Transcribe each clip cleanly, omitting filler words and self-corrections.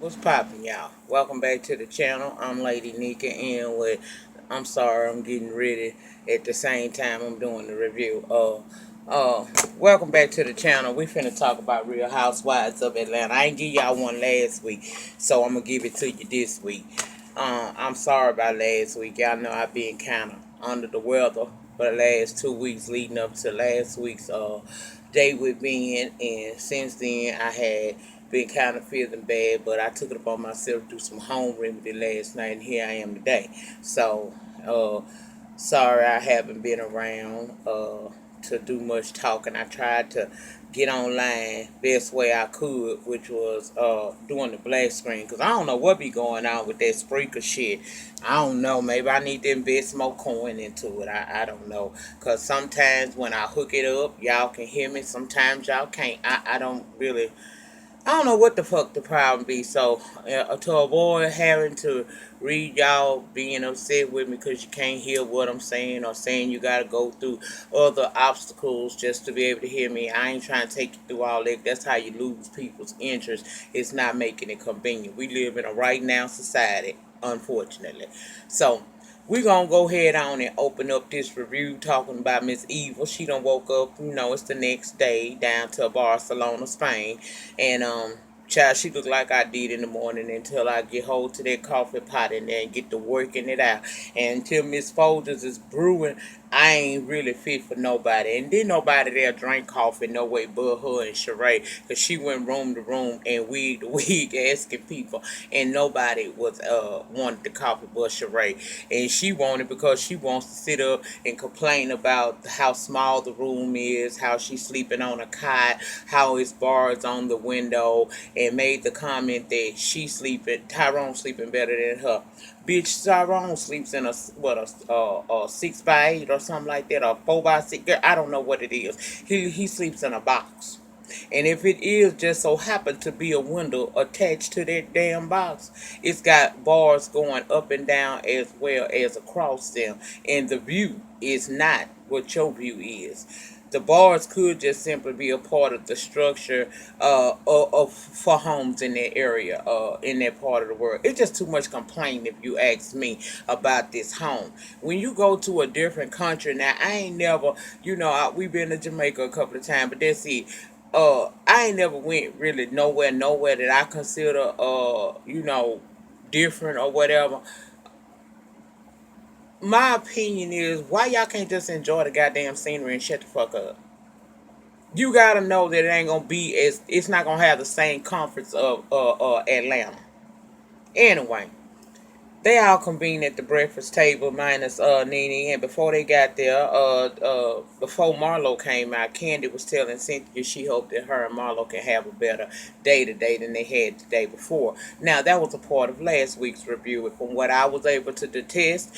What's poppin', y'all? Welcome back to the channel. I'm Lady Nika, and I'm sorry, I'm getting ready at the same time I'm doing the review. Welcome back to the channel. We finna talk about Real Housewives of Atlanta. I ain't give y'all one last week, so I'm gonna give it to you this week. I'm sorry about last week. Y'all know I've been kind of under the weather for the last 2 weeks leading up to last week's date with Ben, and since then I had been kind of feeling bad, but I took it upon myself to do some home remedy last night, and here I am today. So, sorry I haven't been around to do much talking. I tried to get online best way I could, which was doing the black screen, because I don't know what be going on with that sprinkler shit. I don't know. Maybe I need to invest more coin into it. I don't know. Because sometimes when I hook it up, y'all can hear me. Sometimes y'all can't. I don't really. I don't know what the fuck the problem be. So, to avoid having to read y'all being upset with me because you can't hear what I'm saying, or saying you gotta go through other obstacles just to be able to hear me, I ain't trying to take you through all that. That's how you lose people's interest. It's not making it convenient. We live in a right now society, unfortunately. So, we're going to go ahead on and open up this review talking about Miss Eva. She done woke up, it's the next day, down to Barcelona, Spain. And, child, she looked like I did in the morning until I get hold to that coffee pot in there and get to working it out. And until Miss Folgers is brewing, I ain't really fit for nobody. And then nobody there drank coffee no way but her and Sheree. Because she went room to room and week to week asking people. And nobody was wanted the coffee but Sheree. And she wanted because she wants to sit up and complain about how small the room is, how she's sleeping on a cot, how it's bars on the window, and made the comment that Tyrone sleeping better than her. Bitch, Tyrone sleeps in a 6x8 or something like that, or 4x6. Girl, I don't know what it is. He sleeps in a box. And if it is just so happen to be a window attached to that damn box, it's got bars going up and down as well as across them. And the view is not what your view is. The bars could just simply be a part of the structure for homes in that area, in that part of the world. It's just too much complaining if you ask me about this home. When you go to a different country, now I ain't never, we've been to Jamaica a couple of times, but that's it. I ain't never went really nowhere that I consider different or whatever. My opinion is, why y'all can't just enjoy the goddamn scenery and shut the fuck up? You gotta know that it ain't gonna be as, it's not gonna have the same comforts of Atlanta. Anyway, they all convened at the breakfast table minus Nene, and before they got there, before Marlo came out, Candy was telling Cynthia she hoped that her and Marlo can have a better day today than they had the day before. Now that was a part of last week's review, and from what I was able to detect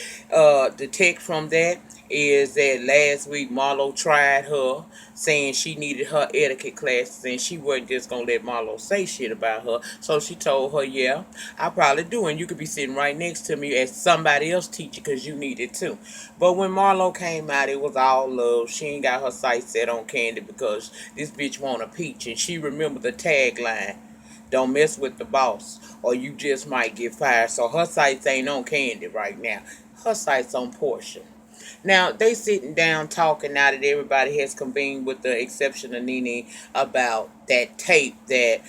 from that is that last week Marlo tried her, saying she needed her etiquette classes and she wasn't just gonna let Marlo say shit about her. So she told her, yeah, I probably do, and you could be sitting right next to me as somebody else teacher because you need it too. But when Marlo came out, it was all love. She ain't got her sights set on Candy because this bitch want a peach, and she remembered the tagline, don't mess with the boss or you just might get fired. So her sights ain't on Candy right now. Her sights on Porsha. Now they sitting down talking now that everybody has convened, with the exception of Nene, about that tape that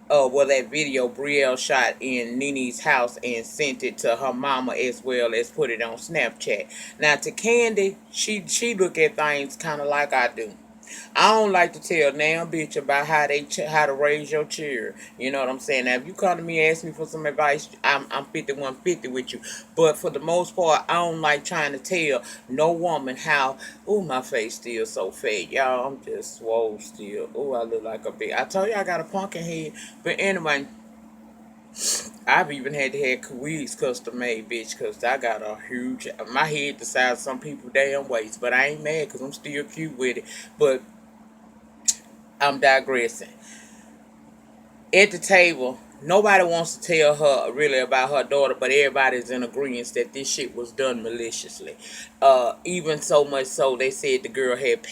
video Brielle shot in Nene's house and sent it to her mama as well as put it on Snapchat. Now to Candy, she look at things kind of like I do. I don't like to tell damn bitch about how to raise your children. You know what I'm saying? Now, if you come to me and ask me for some advice, I'm 5150 with you. But for the most part, I don't like trying to tell no woman how. Oh, my face still so fat, y'all. I'm just swole still. Oh, I look like a big. I told you I got a pumpkin head. But anyway, I've even had to have wigs custom made, bitch, because I got a huge. My head the size of some people damn waist. But I ain't mad because I'm still cute with it. But I'm digressing. At the table, nobody wants to tell her really about her daughter, but everybody's in agreement that this shit was done maliciously. Even so much so, they said the girl had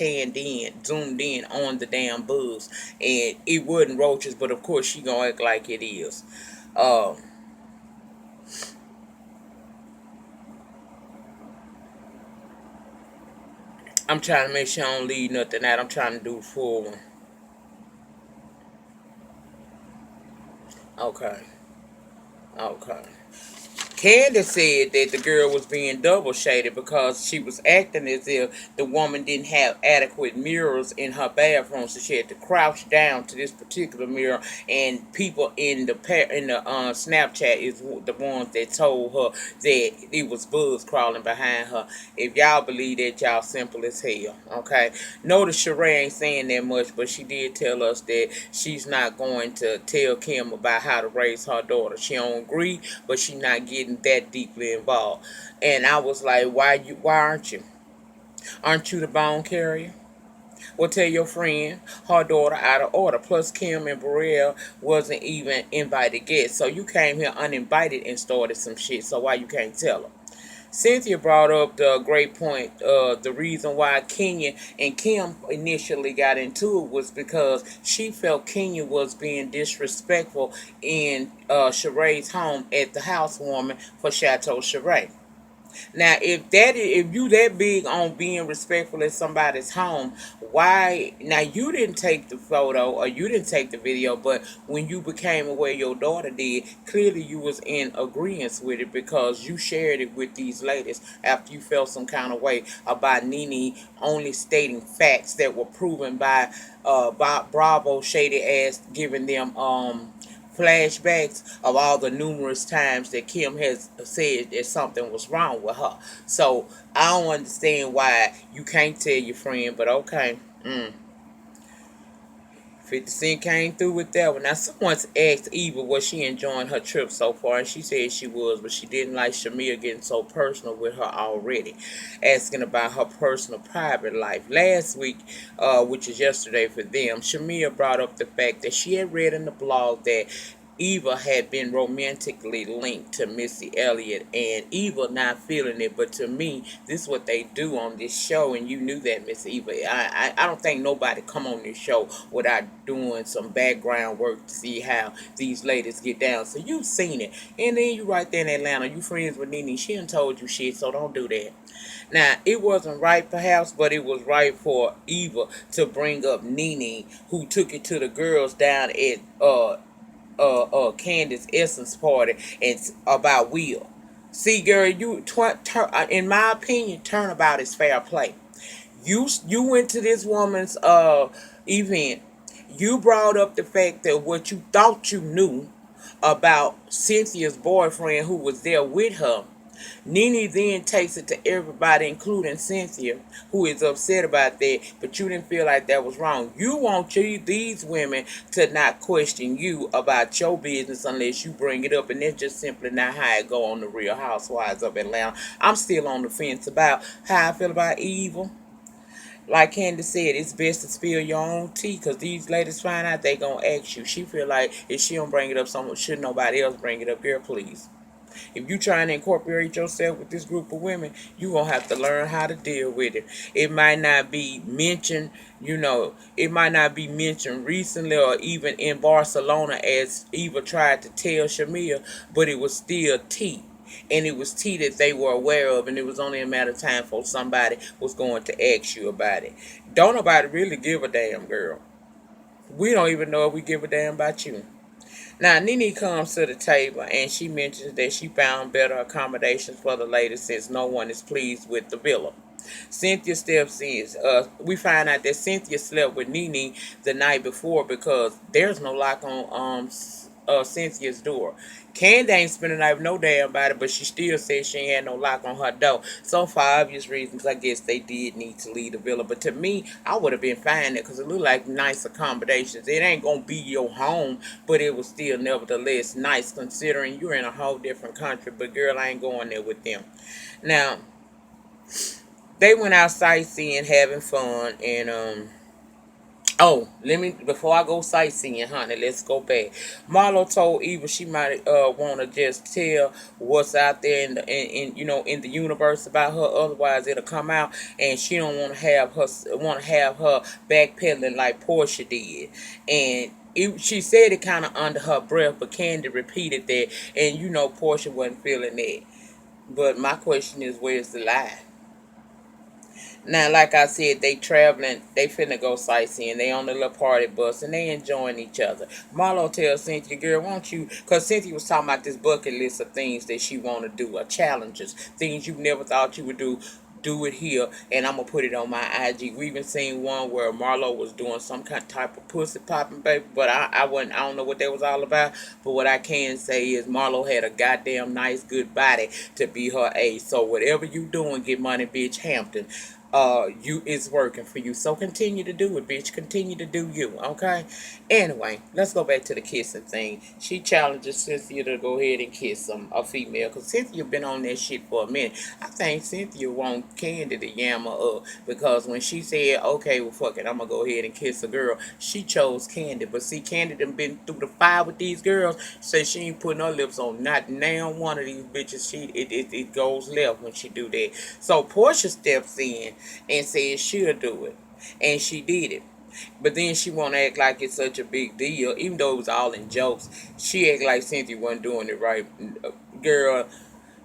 zoomed in on the damn bugs, and it wasn't roaches, but of course she gonna act like it is. Uh, I'm trying to make sure I don't leave nothing out. I'm trying to do the full one. Okay. Okay. Candace said that the girl was being double shaded because she was acting as if the woman didn't have adequate mirrors in her bathroom, so she had to crouch down to this particular mirror. And people in the Snapchat is the ones that told her that it was bugs crawling behind her. If y'all believe that, y'all simple as hell. Okay. Notice Sheree ain't saying that much, but she did tell us that she's not going to tell Kim about how to raise her daughter. She don't agree, but she not getting that deeply involved. And I was like, why aren't you? Aren't you the bone carrier? Well, tell your friend her daughter out of order. Plus, Kim and Brielle wasn't even invited guests. So you came here uninvited and started some shit. So why you can't tell her? Cynthia brought up the great point. The reason why Kenya and Kim initially got into it was because she felt Kenya was being disrespectful in Sheree's home at the housewarming for Chateau Sheree. Now, if you that big on being respectful at somebody's home, why? Now you didn't take the photo or you didn't take the video, but when you became aware your daughter did, clearly you was in agreement with it because you shared it with these ladies after you felt some kind of way about Nene only stating facts that were proven by Bravo shady ass giving them flashbacks of all the numerous times that Kim has said that something was wrong with her. So I don't understand why you can't tell your friend, but okay. 50 Cent came through with that one. Now, someone asked Eva was she enjoying her trip so far, and she said she was, but she didn't like Shamia getting so personal with her already, asking about her personal private life. Last week, which is yesterday for them, Shamia brought up the fact that she had read in the blog that Eva had been romantically linked to Missy Elliott, and Eva not feeling it. But to me, this is what they do on this show, and you knew that, Miss Eva. I don't think nobody come on this show without doing some background work to see how these ladies get down. So you've seen it, and then you right there in Atlanta, you friends with Nene. She done told you shit, so don't do that. Now, it wasn't right perhaps, but it was right for Eva to bring up Nene, who took it to the girls down at Candace Essence party and about Will. See, girl, in my opinion, turnabout is fair play. You went to this woman's event. You brought up the fact that what you thought you knew about Cynthia's boyfriend who was there with her. Nene then takes it to everybody, including Cynthia, who is upset about that, but you didn't feel like that was wrong. You want these women to not question you about your business unless you bring it up, and that's just simply not how it go on the Real Housewives of Atlanta. I'm still on the fence about how I feel about Eva. Like Candace said, it's best to spill your own tea because these ladies find out they gonna ask you. She feel like if she don't bring it up, someone should nobody else bring it up. Girl, please. If you trying to incorporate yourself with this group of women, you gonna have to learn how to deal with it. It might not be mentioned, it might not be mentioned recently or even in Barcelona as Eva tried to tell Shamia, but it was still tea. And it was tea that they were aware of, and it was only a matter of time for somebody was going to ask you about it. Don't nobody really give a damn, girl. We don't even know if we give a damn about you. Now, Nene comes to the table and she mentions that she found better accommodations for the ladies since no one is pleased with the villa. Cynthia steps in. We find out that Cynthia slept with Nene the night before because there's no lock on Cynthia's door. Candy ain't spending the night with no damn body, but she still says she ain't had no lock on her door. So for obvious reasons, I guess they did need to leave the villa. But to me, I would have been fine there because it looked like nice accommodations. It ain't gonna be your home, but it was still nevertheless nice considering you're in a whole different country. But girl, I ain't going there with them. Now, they went out sightseeing, having fun, and oh, before I go sightseeing, honey, let's go back. Marlo told Eva she might want to just tell what's out there in the universe about her, otherwise it'll come out, and she don't want to have her backpedaling like Porsha did. And she said it kind of under her breath, but Candy repeated that, and you know Porsha wasn't feeling that. But my question is, where's the lie? Now, like I said, they traveling, they finna go sightseeing. They on the little party bus and they enjoying each other. Marlo tells Cynthia, girl, won't you, because Cynthia was talking about this bucket list of things that she want to do, or challenges, things you never thought you would do it here, and I'm gonna put it on my IG. We even seen one where Marlo was doing some kind of type of pussy popping, baby, but I don't know what that was all about. But what I can say is Marlo had a goddamn nice, good body to be her age. So whatever you doing, get money, bitch, Hampton. You is working for you. So continue to do it, bitch. Continue to do you, okay? Anyway, let's go back to the kissing thing. She challenges Cynthia to go ahead and kiss a female, because Cynthia been on that shit for a minute. I think Cynthia want Candy to yam her up, because when she said, okay, well, fuck it, I'm gonna go ahead and kiss a girl, she chose Candy. But see, Candy done been through the fire with these girls, so she ain't putting her lips on not now one of these bitches. It goes left when she do that. So Porsha steps in and said she'll do it, and she did it. But then she won't act like it's such a big deal, even though it was all in jokes. She act like Cynthia wasn't doing it right. Girl,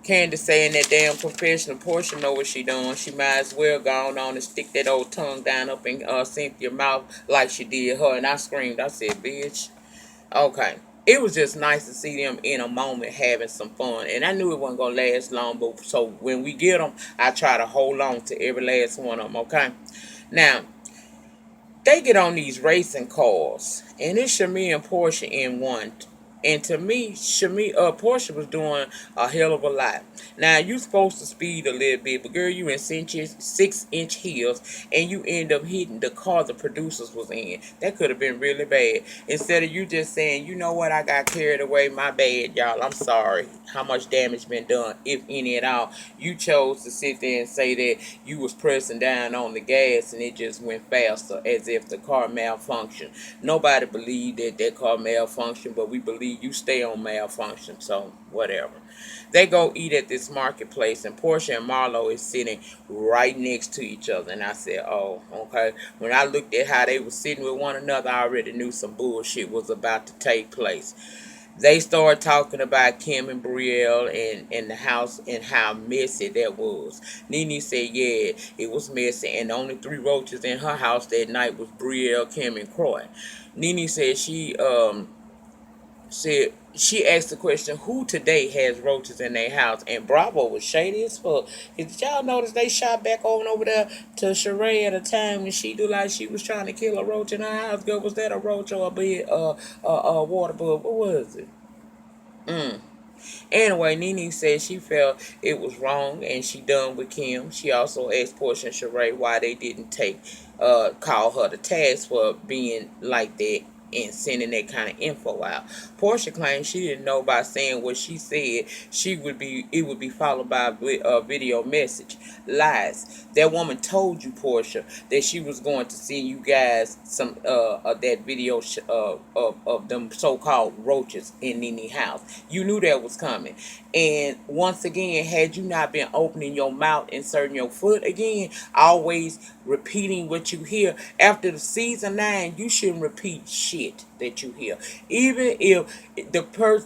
Candace saying that damn confessional. Porsha know what she doing. She might as well go on and stick that old tongue down up in Cynthia's mouth like she did her. And I screamed. I said, bitch. Okay. It was just nice to see them in a moment having some fun. And I knew it wasn't going to last long. But so when we get them, I try to hold on to every last one of them, okay? Now, they get on these racing cars, and it's Sheree and Porsha in one. And to me, Porsha was doing a hell of a lot. Now you supposed to speed a little bit, but girl, you in 6-inch heels, and you end up hitting the car the producers was in. That could have been really bad. Instead of you just saying, you know what, I got carried away, my bad, y'all. I'm sorry. How much damage been done, if any at all? You chose to sit there and say that you was pressing down on the gas and it just went faster, as if the car malfunctioned. Nobody believed that that car malfunctioned, but we believe you stay on malfunction, so whatever. They go eat at this marketplace, and Porsha and Marlo is sitting right next to each other. And I said, oh, okay. When I looked at how they were sitting with one another, I already knew some bullshit was about to take place. They started talking about Kim and Brielle and the house and how messy that was. Nene said, yeah, it was messy, and the only 3 roaches in her house that night was Brielle, Kim, and Croy. Nene said she asked the question, who today has roaches in their house? And Bravo was shady as fuck. Did y'all notice they shot back over there to Sheree at a time when she do like she was trying to kill a roach in her house? Girl, was that a roach or a bed, water bug? What was it? Anyway, Nene said she felt it was wrong and she done with Kim. She also asked Porsha and Sheree why they didn't call her to task for being like that and sending that kind of info out. Porsha claimed she didn't know by saying what she said it would be followed by a video message. Lies. That woman told you, Porsha, that she was going to send you guys some of that video of them so-called roaches in Nene's house. You knew that was coming. And once again, had you not been opening your mouth, inserting your foot again, always repeating what you hear, after the season 9, you shouldn't repeat shit that you hear. Even if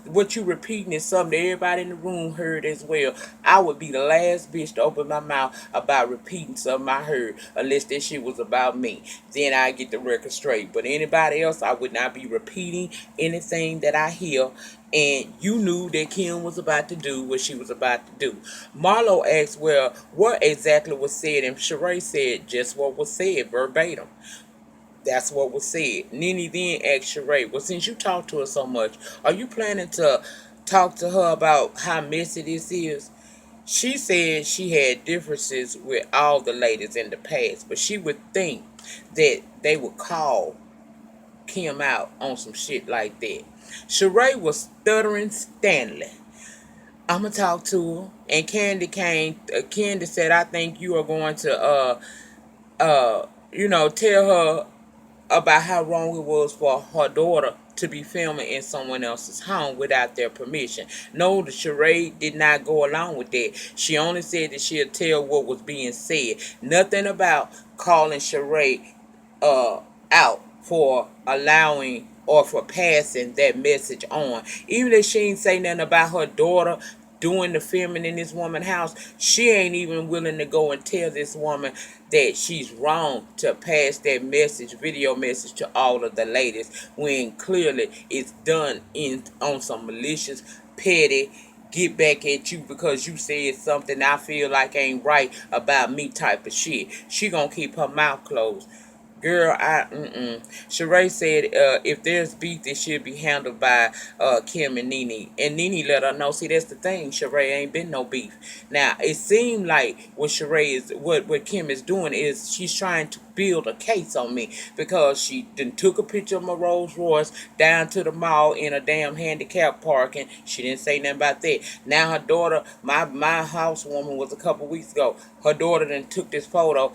what you repeating is something that everybody in the room heard as well, I would be the last bitch to open my mouth about repeating something I heard, unless that shit was about me. Then I get the record straight. But anybody else, I would not be repeating anything that I hear. And you knew that Kim was about to do what she was about to do. Marlo asked, well, what exactly was said? And Sheree said just what was said, verbatim. That's what was said. Nene then asked Sheree, well, since you talk to her so much, are you planning to talk to her about how messy this is? She said she had differences with all the ladies in the past, but she would think that they would call Kim out on some shit like that. Sheree was stuttering Stanley. I'ma talk to her. And Candy said, I think you are going to tell her about how wrong it was for her daughter to be filming in someone else's home without their permission. No, the Sheree did not go along with that. She only said that she'll tell what was being said. Nothing about calling Sheree out for allowing or for passing that message on. Even if she ain't say nothing about her daughter doing the filming in this woman's house, she ain't even willing to go and tell this woman that she's wrong to pass that message, video message, to all of the ladies, when clearly it's done in on some malicious, petty, get back at you because you said something I feel like ain't right about me type of shit. She gonna keep her mouth closed. Girl, Sheree said if there's beef, it should be handled by Kim and Nene. And Nene let her know. See, that's the thing. Sheree ain't been no beef. Now, it seemed like what Kim is doing is she's trying to build a case on me because she then took a picture of my Rolls Royce down to the mall in a damn handicap parking. She didn't say nothing about that. Now her daughter, my housewoman was a couple weeks ago. Her daughter then took this photo,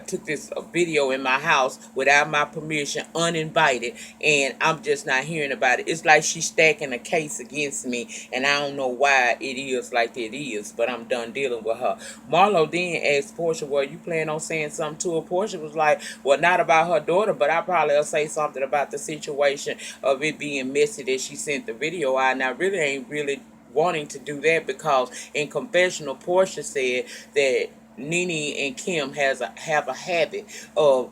took this video in my house without my permission, uninvited, and I'm just not hearing about it. It's like she's stacking a case against me, and I don't know why it is like it is, but I'm done dealing with her. Marlo then asked Porsha, well, you plan on saying something to her? Porsha was like, well, not about her daughter, but I probably will say something about the situation of it being messy that she sent the video out, and I really ain't really wanting to do that because in confessional, Porsha said that Nene and Kim have a habit of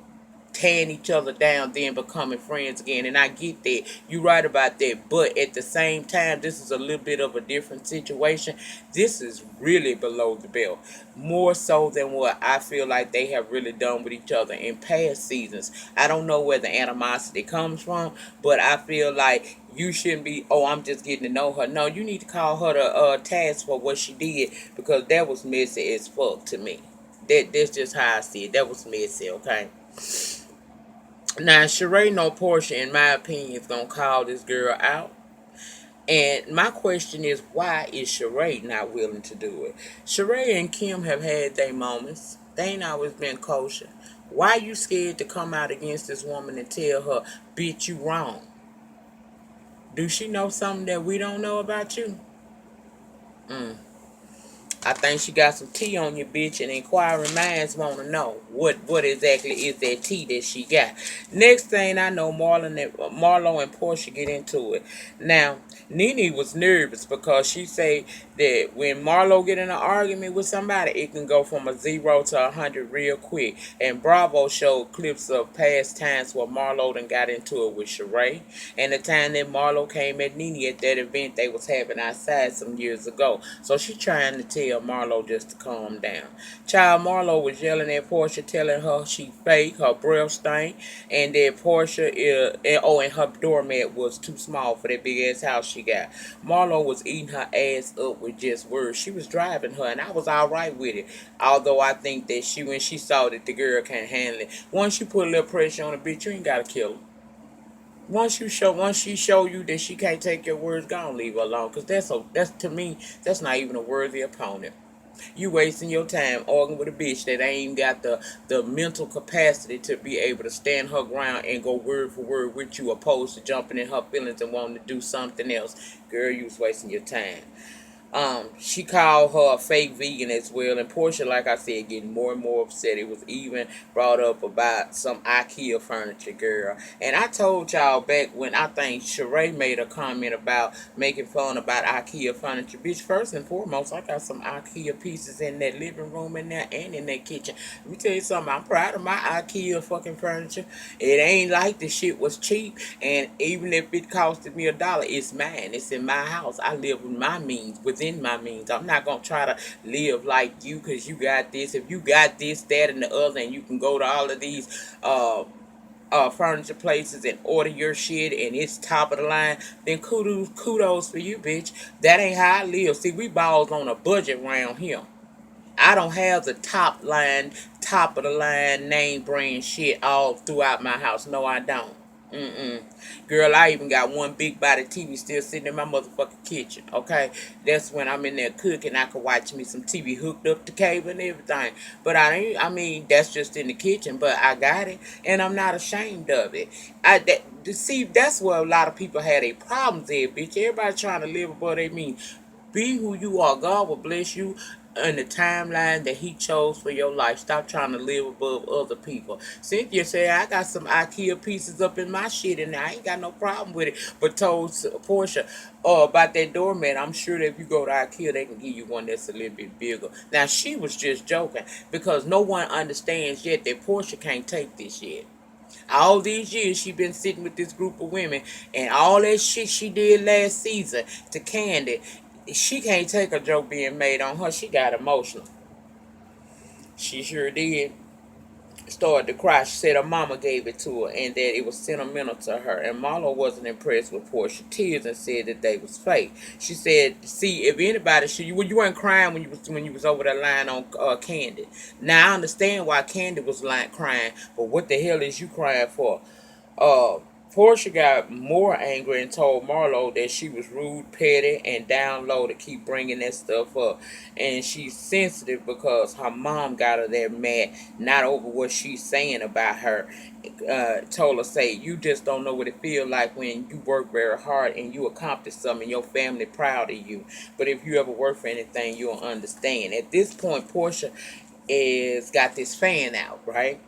tearing each other down, then becoming friends again. And I get that. You're right about that. But at the same time, this is a little bit of a different situation. This is really below the belt. More so than what I feel like they have really done with each other in past seasons. I don't know where the animosity comes from, but I feel like you shouldn't be, oh, I'm just getting to know her. No, you need to call her to task for what she did, because that was messy as fuck to me. That's just how I see it. That was messy, okay? Now, Sheree no Porsha, in my opinion, is going to call this girl out. And my question is, why is Sheree not willing to do it? Sheree and Kim have had their moments. They ain't always been kosher. Why you scared to come out against this woman and tell her, bitch, you wrong? Do she know something that we don't know about you? I think she got some tea on you, bitch, and inquiring minds want to know what exactly is that tea that she got. Next thing I know, Marlo and Porsha get into it. Now, Nene was nervous because she said that when Marlo get in an argument with somebody, it can go from a 0 to 100 real quick. And Bravo showed clips of past times where Marlo done got into it with Sheree, and the time that Marlo came at Nene at that event they was having outside some years ago. So she trying to tell Marlo just to calm down. Child, Marlo was yelling at Porsha, telling her she fake, her breath stank, and that Porsha and her doormat was too small for that big ass house she got. Marlo was eating her ass up with just words. She was driving her, and I was alright with it. Although I think that when she saw that the girl can't handle it, once you put a little pressure on a bitch, you ain't gotta kill her. Once she show you that she can't take your words, go and leave her alone. Cause that's to me, that's not even a worthy opponent. You wasting your time arguing with a bitch that ain't got the mental capacity to be able to stand her ground and go word for word with you, opposed to jumping in her feelings and wanting to do something else. Girl, you was wasting your time. She called her a fake vegan as well, and Porsha, like I said, getting more and more upset. It was even brought up about some IKEA furniture, girl. And I told y'all back when I think Sheree made a comment about making fun about IKEA furniture. Bitch, first and foremost, I got some IKEA pieces in that living room in there and in that kitchen. Let me tell you something, I'm proud of my IKEA fucking furniture. It ain't like the shit was cheap, and even if it costed me $1, it's mine. It's in my house. I live with my means, within my means. I'm not gonna try to live like you because you got this. If you got this, that, and the other, and you can go to all of these furniture places and order your shit and it's top of the line, then kudos for you, bitch. That ain't how I live. See, we balls on a budget around here. I don't have the top of the line, name brand shit all throughout my house. No, I don't. Girl, I even got one big body TV still sitting in my motherfucking kitchen, okay? That's when I'm in there cooking. I can watch me some TV hooked up to cable and everything. But I mean, that's just in the kitchen, but I got it, and I'm not ashamed of it. See, that's where a lot of people had their problems there, bitch. Everybody trying to live above their means. Be who you are. God will bless you. in the timeline that he chose for your life. Stop trying to live above other people. Cynthia said, I got some IKEA pieces up in my shit and I ain't got no problem with it. But told Porsha about that doormat, I'm sure that if you go to IKEA, they can give you one that's a little bit bigger. Now, she was just joking because no one understands yet that Porsha can't take this yet. All these years she been sitting with this group of women and all that shit she did last season to Candy, she can't take a joke being made on her. She got emotional. She sure did. Started to cry. She said her mama gave it to her and that it was sentimental to her. And Marlo wasn't impressed with Porsche tears and said that they was fake. She said, "See, if anybody, you weren't crying when you was over that line on Candy. Now I understand why Candy was crying, but what the hell is you crying for?" Uh, Portia got more angry and told Marlo that she was rude, petty, and down low to keep bringing that stuff up. And she's sensitive because her mom got her there mad, not over what she's saying about her. Told her, say, you just don't know what it feels like when you work very hard and you accomplish something and your family proud of you. But if you ever work for anything, you'll understand. At this point, Portia is got this fan out, right?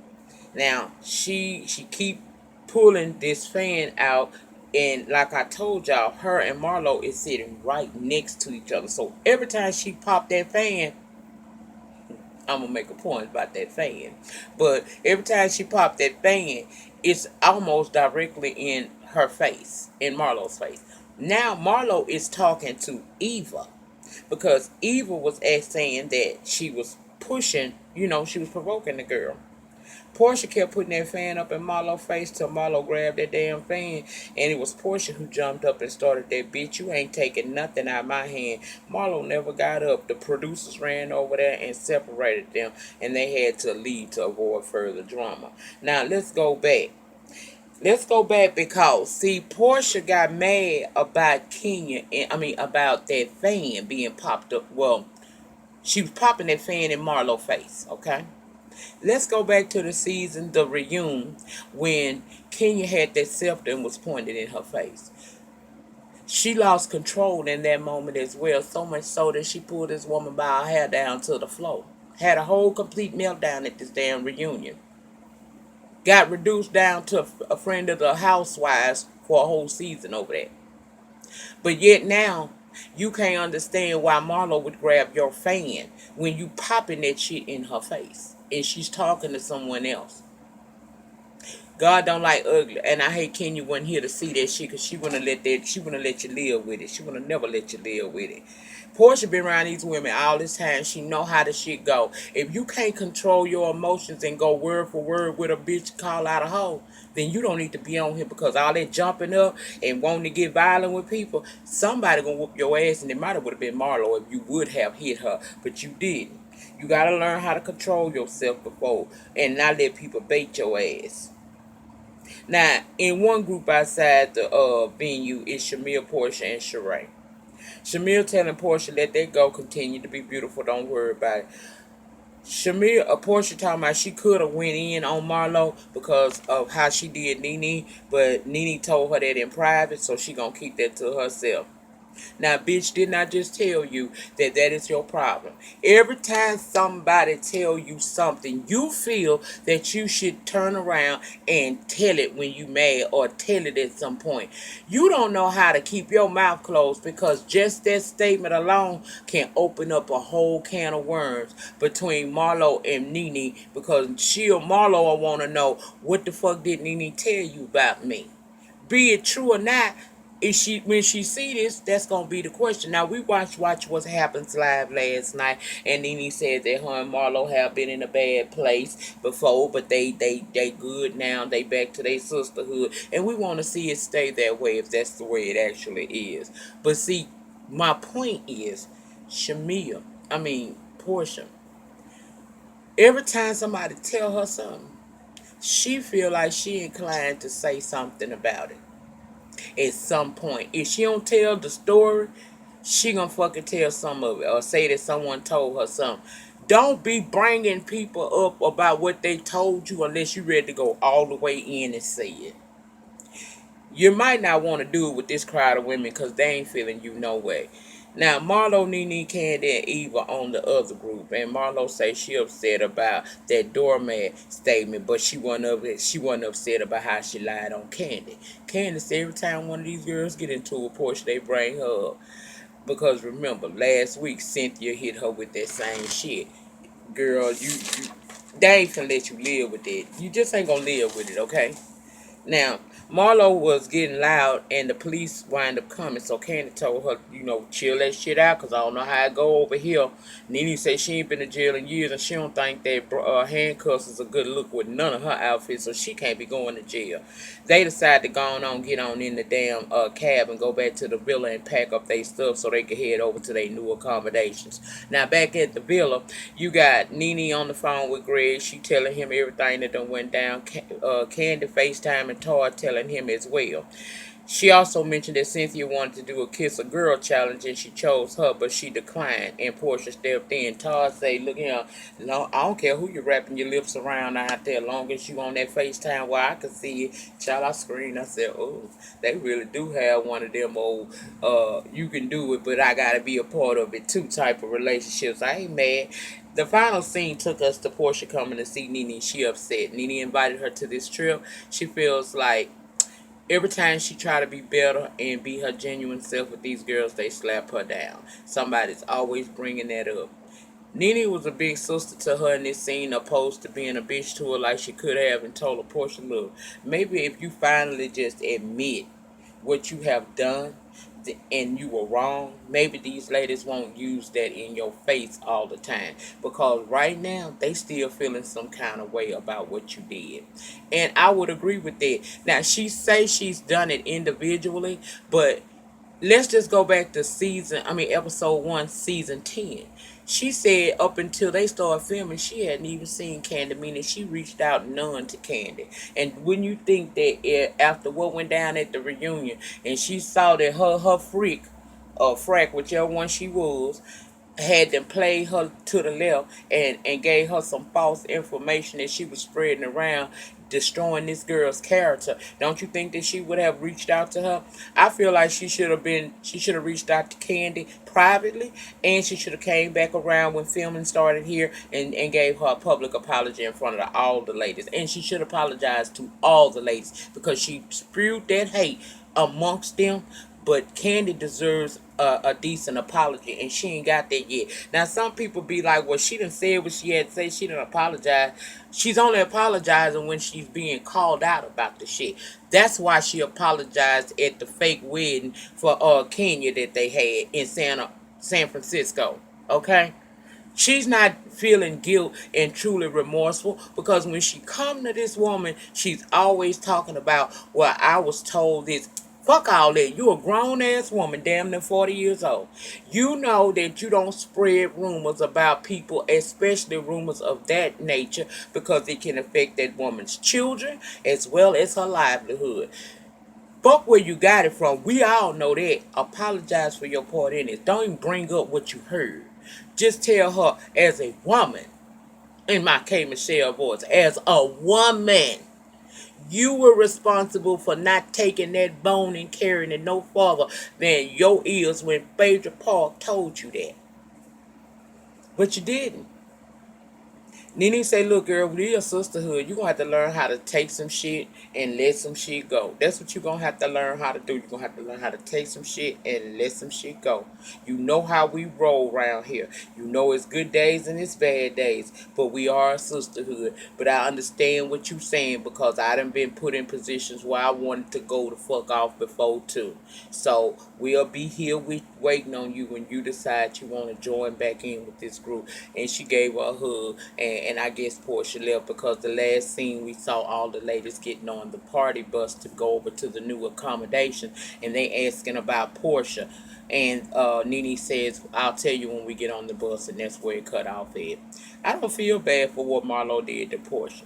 Now, she keep pulling this fan out, and like I told y'all, her and Marlo is sitting right next to each other. So every time she pop that fan, I'm gonna make a point about that fan. But every time she pop that fan, it's almost directly in her face, in Marlo's face. Now Marlo is talking to Eva because Eva was saying that she was pushing, she was provoking the girl. Portia kept putting that fan up in Marlo's face till Marlo grabbed that damn fan, and it was Portia who jumped up and started that, "Bitch, you ain't taking nothing out of my hand." Marlo never got up. The producers ran over there and separated them, and they had to leave to avoid further drama. Now, let's go back. Let's go back because, see, Portia got mad about about that fan being popped up. Well, she was popping that fan in Marlo's face, okay? Let's go back to the season, the reunion, when Kenya had that scepter and was pointed in her face. She lost control in that moment as well, so much so that she pulled this woman by her hair down to the floor. Had a whole complete meltdown at this damn reunion. Got reduced down to a friend of the housewives for a whole season over that. But yet now, you can't understand why Marlo would grab your fan when you popping that shit in her face and she's talking to someone else. God don't like ugly, and I hate Kenya wasn't here to see that shit because she wouldn't let you live with it. She wouldn't never let you live with it. Portia been around these women all this time. She know how the shit go. If you can't control your emotions and go word for word with a bitch call out a hoe, then you don't need to be on here because all that jumping up and wanting to get violent with people, somebody gonna whoop your ass, and it might have would have been Marlo if you would have hit her, but you didn't. You gotta learn how to control yourself before and not let people bait your ass. Now, in one group outside the venue is Shamir, Porsha, and Sheree. Shamir telling Porsha, let that go, continue to be beautiful, don't worry about it. Porsha talking about she could have went in on Marlo because of how she did Nene, but Nene told her that in private, so she gonna keep that to herself. Now, bitch, didn't I just tell you that that is your problem? Every time somebody tell you something, you feel that you should turn around and tell it when you mad or tell it at some point. You don't know how to keep your mouth closed because just that statement alone can open up a whole can of worms between Marlo and Nene because Marlo will want to know, what the fuck did Nene tell you about me? Be it true or not, when she see this, that's gonna be the question. Now we watch What Happens Live last night, and Nene said that her and Marlo have been in a bad place before, but they good now. They back to their sisterhood, and we want to see it stay that way if that's the way it actually is. But see, my point is, Portia. Every time somebody tell her something, she feel like she inclined to say something about it at some point. If she don't tell the story, she gonna fucking tell some of it or say that someone told her something. Don't be bringing people up about what they told you unless you're ready to go all the way in and say it. You might not want to do it with this crowd of women because they ain't feeling you no way. Now, Marlo, Nene, Candy, and Eva on the other group, and Marlo say she upset about that doormat statement, but she wasn't upset about how she lied on Candy. Candy said every time one of these girls get into a Porsche, they bring her up. Because remember, last week Cynthia hit her with that same shit. Girl, you they ain't finna let you live with it. You just ain't gonna live with it, okay? Now, Marlo was getting loud and the police wind up coming. So Candy told her, chill that shit out because I don't know how it go over here. Nene said she ain't been to jail in years and she don't think that handcuffs is a good look with none of her outfits, so she can't be going to jail. They decided to go on, get on in the damn cab and go back to the villa and pack up their stuff so they could head over to their new accommodations. Now, back at the villa, you got Nene on the phone with Greg. She telling him everything that done went down. Candy FaceTime and Todd telling him as well. She also mentioned that Cynthia wanted to do a kiss a girl challenge and she chose her, but she declined. And Porsha stepped in. Todd say, "Look here, I don't care who you're wrapping your lips around out there, long as you on that FaceTime where I can see it." Child, I screamed. I said, "Oh, they really do have one of them old, you can do it, but I gotta be a part of it too type of relationships." I ain't mad. The final scene took us to Porsha coming to see Nene. She upset. Nene invited her to this trip. She feels like every time she try to be better and be her genuine self with these girls, they slap her down. Somebody's always bringing that up. Nene was a big sister to her in this scene, opposed to being a bitch to her like she could have, and told her, "Portia, look, maybe if you finally just admit what you have done and you were wrong, maybe these ladies won't use that in your face all the time, because right now they still feeling some kind of way about what you did." And I would agree with that. Now, she say she's done it individually, but let's just go back to episode 1, season 10. She said up until they started filming, she hadn't even seen Candy, meaning she reached out none to Candy. And when you think that after what went down at the reunion, and she saw that her freak, or frack, whichever one she was, had them play her to the left and gave her some false information that she was spreading around, destroying this girl's character. Don't you think that she would have reached out to her? I feel like she should have reached out to Candy privately, and she should have came back around when filming started here and gave her a public apology in front of all the ladies. And she should apologize to all the ladies because she spewed that hate amongst them. But Candy deserves a decent apology, and she ain't got that yet. Now, some people be like, "Well, she done said what she had to say. She done apologize." She's only apologizing when she's being called out about the shit. That's why she apologized at the fake wedding for Kenya that they had in San Francisco. Okay? She's not feeling guilt and truly remorseful, because when she come to this woman, she's always talking about, "Well, I was told this." Fuck all that. You a grown ass woman, damn near 40 years old. You know that you don't spread rumors about people, especially rumors of that nature, because it can affect that woman's children as well as her livelihood. Fuck where you got it from. We all know that. Apologize for your part in it. Don't even bring up what you heard. Just tell her, as a woman, in my K. Michelle voice, as a woman, you were responsible for not taking that bone and carrying it no farther than your ears when Phaedra Park told you that. But you didn't. Nene say, "Look, girl, we a sisterhood. You're going to have to learn how to take some shit and let some shit go. That's what you're going to have to learn how to do. You're going to have to learn how to take some shit and let some shit go. You know how we roll around here. You know it's good days and it's bad days, but we are a sisterhood. But I understand what you're saying, because I done been put in positions where I wanted to go the fuck off before too. So we'll be here waiting on you when you decide you want to join back in with this group." And she gave her a hug, and I guess Porsha left, because the last scene we saw all the ladies getting on the party bus to go over to the new accommodation, and they asking about Porsha. And Nene says, "I'll tell you when we get on the bus," and that's where it cut off at. I don't feel bad for what Marlo did to Porsha.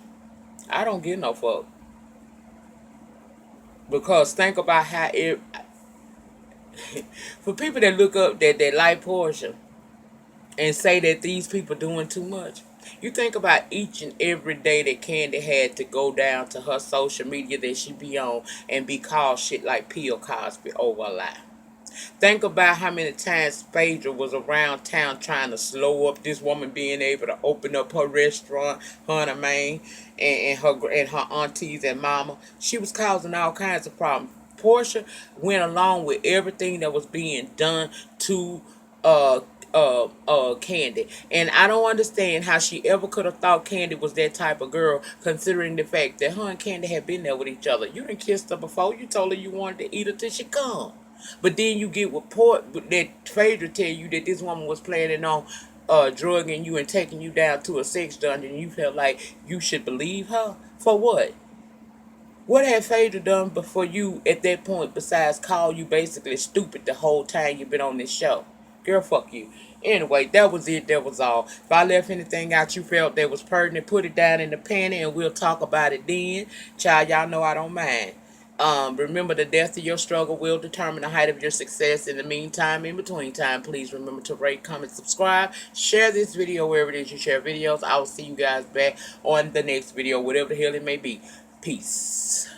I don't give no fuck. Because think about how it... For people that look up, that like Porsha, and say that these people doing too much. You think about each and every day that Candy had to go down to her social media that she be on and be called shit like Bill Cosby over a lie. Think about how many times Phaedra was around town trying to slow up this woman being able to open up her restaurant, her and her main, and her aunties and mama. She was causing all kinds of problems. Porsha went along with everything that was being done to uh Candy. And I don't understand how she ever could have thought Candy was that type of girl, considering the fact that her and Candy had been there with each other. You done kissed her before. You told her you wanted to eat her till she come. But then you get report that Phaedra tell you that this woman was planning on drugging you and taking you down to a sex dungeon. And you felt like you should believe her for what? What had Phaedra done before you at that point besides call you basically stupid the whole time you've been on this show? Girl, fuck you. Anyway, that was it. That was all. If I left anything out you felt that was pertinent, put it down in the panty and we'll talk about it then. Child, y'all know I don't mind. Remember, the depth of your struggle will determine the height of your success. In the meantime, in between time, please remember to rate, comment, subscribe, share this video wherever it is you share videos. I will see you guys back on the next video, whatever the hell it may be. Peace.